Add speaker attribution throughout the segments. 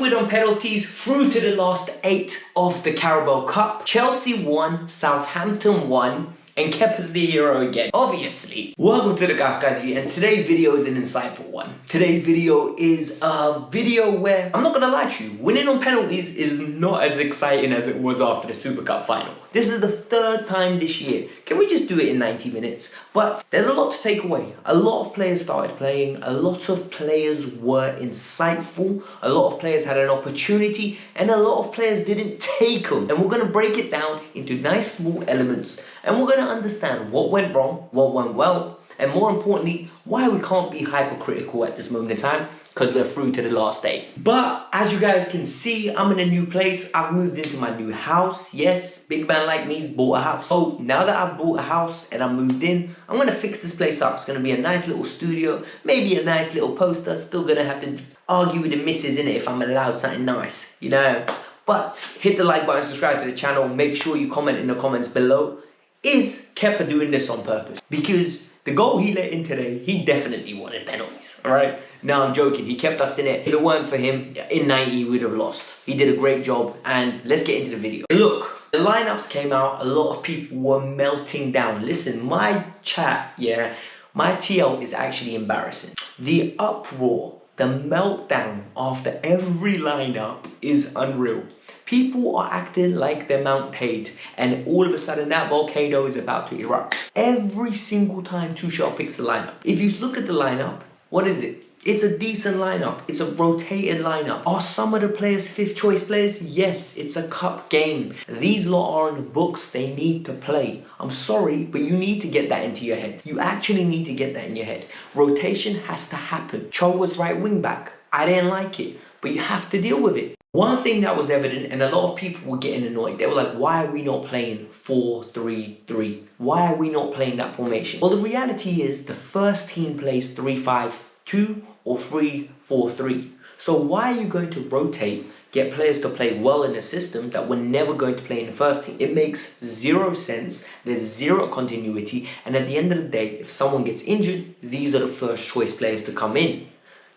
Speaker 1: good on penalties, through to the last 8 of the Carabao Cup. Chelsea won, Southampton won, and Kepa's the hero again, obviously. Welcome to the Kavkas View, and today's video is an insightful one. Today's video is a video where, I'm not gonna lie to you, winning on penalties is not as exciting as it was after the Super Cup final. This is the 3rd time this year. Can we just do it in 90 minutes? But there's a lot to take away. A lot of players started playing, a lot of players were insightful, a lot of players had an opportunity, and a lot of players didn't take them. And we're gonna break it down into nice small elements, and we're gonna understand what went wrong, what went well, and more importantly, why we can't be hypercritical at this moment in time, because we're through to the last 8. But as you guys can see, I'm in a new place. I've moved into my new house. Yes, big man like me's bought a house. So now that I've bought a house and I moved in, I'm gonna fix this place up. It's gonna be a nice little studio, maybe a nice little poster. Still gonna have to argue with the missus in it if I'm allowed something nice, you know. But hit the like button, subscribe to the channel. Make sure you comment in the comments below. Is Kepa doing this on purpose? Because the goal he let in today, he definitely wanted penalties, all right? No, I'm joking. He kept us in it. If it weren't for him, in 90, we'd have lost. He did a great job, and let's get into the video. Look, the lineups came out. A lot of people were melting down. Listen, my chat, yeah, my TL is actually embarrassing. The uproar, the meltdown after every lineup is unreal. People are acting like they're Mount Tate, and all of a sudden that volcano is about to erupt. Every single time Tuchel picks a lineup. If you look at the lineup, what is it? It's a decent lineup. It's a rotated lineup. Are some of the players 5th choice players? Yes, it's a cup game. These lot are in the books. They need to play. I'm sorry, but you need to get that into your head. You actually need to get that in your head. Rotation has to happen. Cho was right wing back. I didn't like it, but you have to deal with it. One thing that was evident, and a lot of people were getting annoyed, they were like, why are we not playing 4-3-3? Why are we not playing that formation? Well, the reality is the first team plays 3-5-2 or 3-4-3. So why are you going to rotate, get players to play well in a system that we're never going to play in the first team? It makes 0 sense, there's 0 continuity, and at the end of the day, if someone gets injured, these are the first choice players to come in.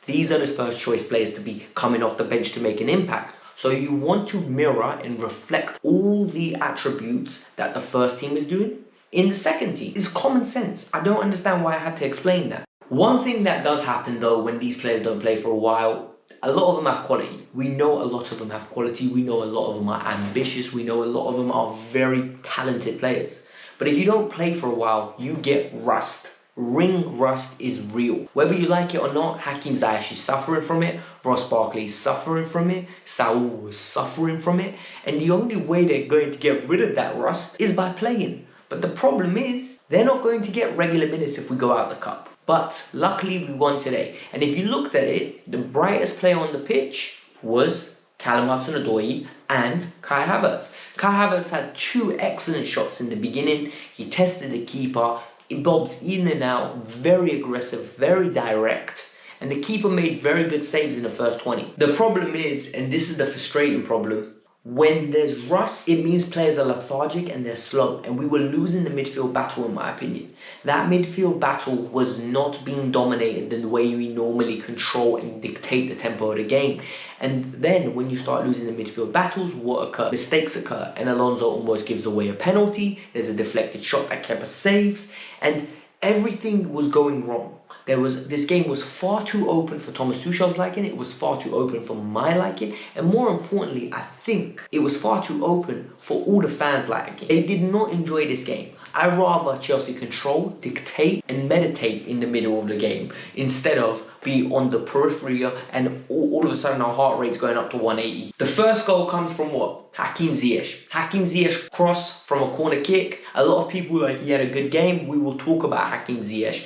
Speaker 1: These are the first choice players to be coming off the bench to make an impact. So you want to mirror and reflect all the attributes that the first team is doing in the second team. It's common sense. I don't understand why I had to explain that. One thing that does happen though when these players don't play for a while, a lot of them have quality. We know a lot of them have quality. We know a lot of them are ambitious. We know a lot of them are very talented players. But if you don't play for a while, you get rust. Ring rust is real. Whether you like it or not, Hakim Ziyech is suffering from it. Ross Barkley is suffering from it. Saul was suffering from it. And the only way they're going to get rid of that rust is by playing. But the problem is, they're not going to get regular minutes if we go out the cup. But luckily we won today. And if you looked at it, the brightest player on the pitch was Callum Hudson-Odoi and Kai Havertz. Kai Havertz had 2 excellent shots in the beginning. He tested the keeper. It bobs in and out, very aggressive, very direct. And the keeper made very good saves in the first 20. The problem is, and this is the frustrating problem, when there's rust, it means players are lethargic and they're slow. And we were losing the midfield battle, in my opinion. That midfield battle was not being dominated in the way we normally control and dictate the tempo of the game. And then when you start losing the midfield battles, what occurs? Mistakes occur. And Alonso almost gives away a penalty. There's a deflected shot that Kepa saves. And everything was going wrong. This game was far too open for Thomas Tuchel's liking. It was far too open for my liking. And more importantly, I think it was far too open for all the fans liking. They did not enjoy this game. I'd rather Chelsea control, dictate, and meditate in the middle of the game instead of be on the periphery and all of a sudden our heart rate's going up to 180. The first goal comes from what? Hakim Ziyech. Hakim Ziyech cross from a corner kick. A lot of people were like, he had a good game. We will talk about Hakim Ziyech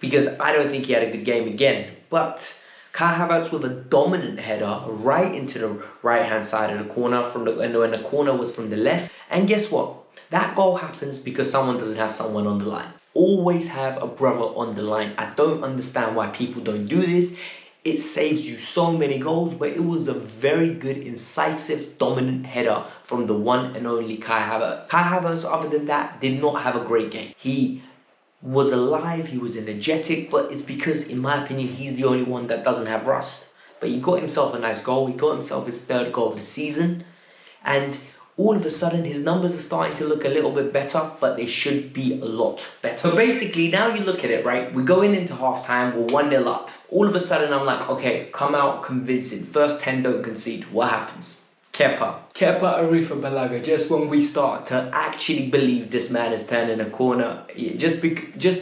Speaker 1: because I don't think he had a good game again. But Kai Havertz with a dominant header right into the right-hand side of the corner, when the corner was from the left. And guess what? That goal happens because someone doesn't have someone on the line. Always have a brother on the line. I don't understand why people don't do this. It saves you so many goals, but it was a very good, incisive, dominant header from the one and only Kai Havertz. Kai Havertz, other than that, did not have a great game. He was alive, he was energetic, but it's because, in my opinion, he's the only one that doesn't have rust. But he got himself a nice goal. He got himself his 3rd goal of the season. And all of a sudden, his numbers are starting to look a little bit better, but they should be a lot better. So basically, now you look at it, right? We're going into halftime, we're 1-0 up. All of a sudden, I'm like, okay, come out convincing. First 10, don't concede. What happens? Kepa Arrizabalaga, just when we start to actually believe this man is turning a corner, just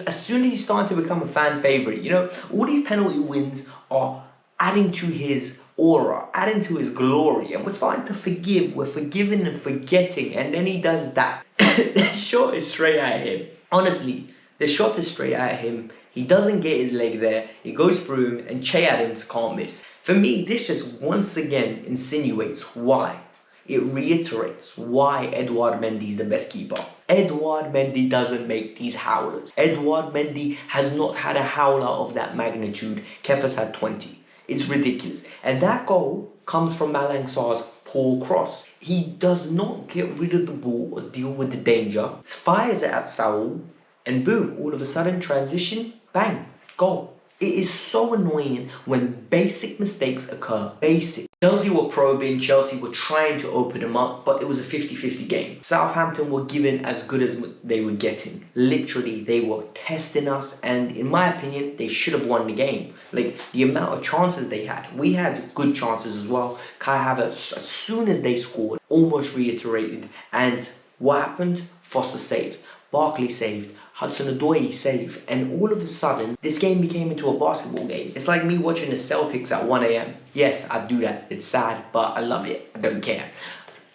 Speaker 1: as soon as he's starting to become a fan favourite, you know, all these penalty wins are adding to his aura, adding to his glory, and we're starting to forgive, we're forgiving and forgetting, and then he does that. The shot is straight at him. Honestly, the shot is straight at him. He doesn't get his leg there, it goes through him, and Che Adams can't miss. For me, this just once again insinuates why. It reiterates why Edouard Mendy is the best keeper. Edouard Mendy doesn't make these howlers. Edouard Mendy has not had a howler of that magnitude. Kepa's had 20. It's ridiculous. And that goal comes from Malang Sarr's poor cross. He does not get rid of the ball or deal with the danger. Fires it at Saul, and boom, all of a sudden, transition, bang, goal. It is so annoying when basic mistakes occur. Basic. Chelsea were probing, Chelsea were trying to open them up, but it was a 50-50 game. Southampton were given as good as they were getting. Literally, they were testing us, and in my opinion, they should have won the game. Like, the amount of chances they had. We had good chances as well. Kai Havertz, as soon as they scored, almost reiterated. And what happened? Foster saved. Barkley saved. Hudson-Odoi saved, and all of a sudden, this game became into a basketball game. It's like me watching the Celtics at 1 a.m. Yes, I do that. It's sad, but I love it. I don't care.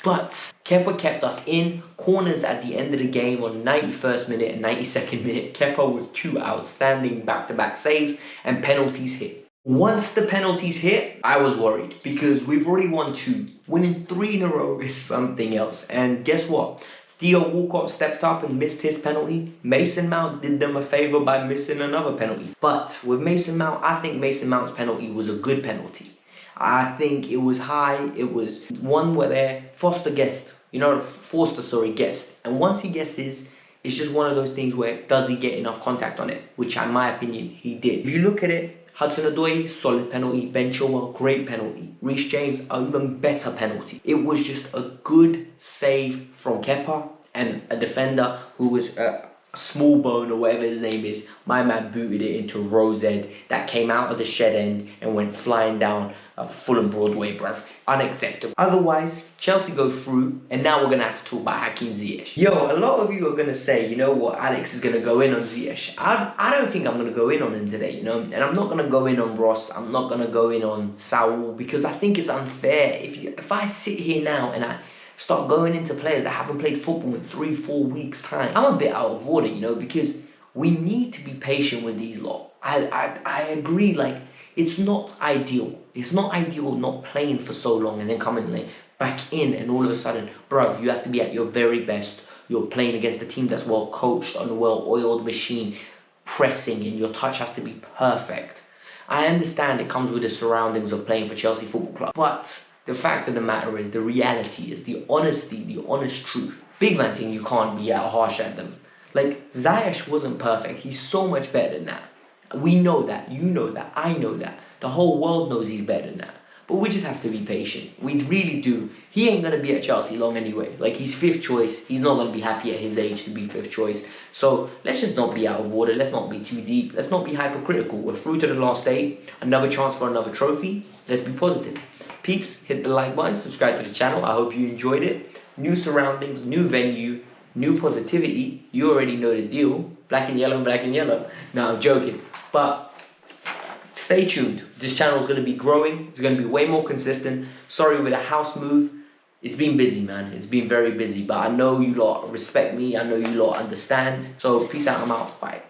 Speaker 1: But Kepa kept us in. Corners at the end of the game on 91st minute and 92nd minute. Kepa with 2 outstanding back-to-back saves, and penalties hit. Once the penalties hit, I was worried because we've already won 2. Winning 3 in a row is something else. And guess what? Theo Walcott stepped up and missed his penalty. Mason Mount did them a favour by missing another penalty. But with Mason Mount, I think Mason Mount's penalty was a good penalty. I think it was high. It was one where Forster guessed. And once he guesses, it's just one of those things where does he get enough contact on it? Which in my opinion, he did. If you look at it, Hudson-Odoi, solid penalty. Ben Chilwell, great penalty. Reece James, an even better penalty. It was just a good save from Kepa, and a defender who was a small bone or whatever his name is. My man booted it into Rose Ed that came out of the shed end and went flying down Fulham Broadway, bruv. Unacceptable. Otherwise, Chelsea go through, and now we're going to have to talk about Hakim Ziyech. Yo, a lot of you are going to say, you know what, Alex is going to go in on Ziyech. I don't think I'm going to go in on him today, you know. And I'm not going to go in on Ross. I'm not going to go in on Saul because I think it's unfair. If I sit here now and I start going into players that haven't played football in 3-4 weeks' time, I'm a bit out of order, you know, because we need to be patient with these lot. I agree, like, it's not ideal. It's not ideal not playing for so long and then coming like back in and all of a sudden, bruv, you have to be at your very best. You're playing against a team that's well coached on a well-oiled machine, pressing, and your touch has to be perfect. I understand it comes with the surroundings of playing for Chelsea Football Club, but the fact of the matter is, the reality is, the honesty, the honest truth. Big man thing, you can't be out harsh at them. Like, Ziyech wasn't perfect. He's so much better than that. We know that, you know that, I know that. The whole world knows he's better than that. But we just have to be patient. We really do. He ain't going to be at Chelsea long anyway. Like, he's 5th choice. He's not going to be happy at his age to be 5th choice. So, let's just not be out of order. Let's not be too deep. Let's not be hypercritical. We're through to the last 8. Another chance for another trophy. Let's be positive. Peeps, hit the like button. Subscribe to the channel. I hope you enjoyed it. New surroundings, new venue, new positivity. You already know the deal. Black and yellow, black and yellow. No, I'm joking. But stay tuned. This channel is going to be growing. It's going to be way more consistent. Sorry with a house move. It's been busy, man. It's been very busy. But I know you lot respect me. I know you lot understand. So peace out. I'm out. Bye.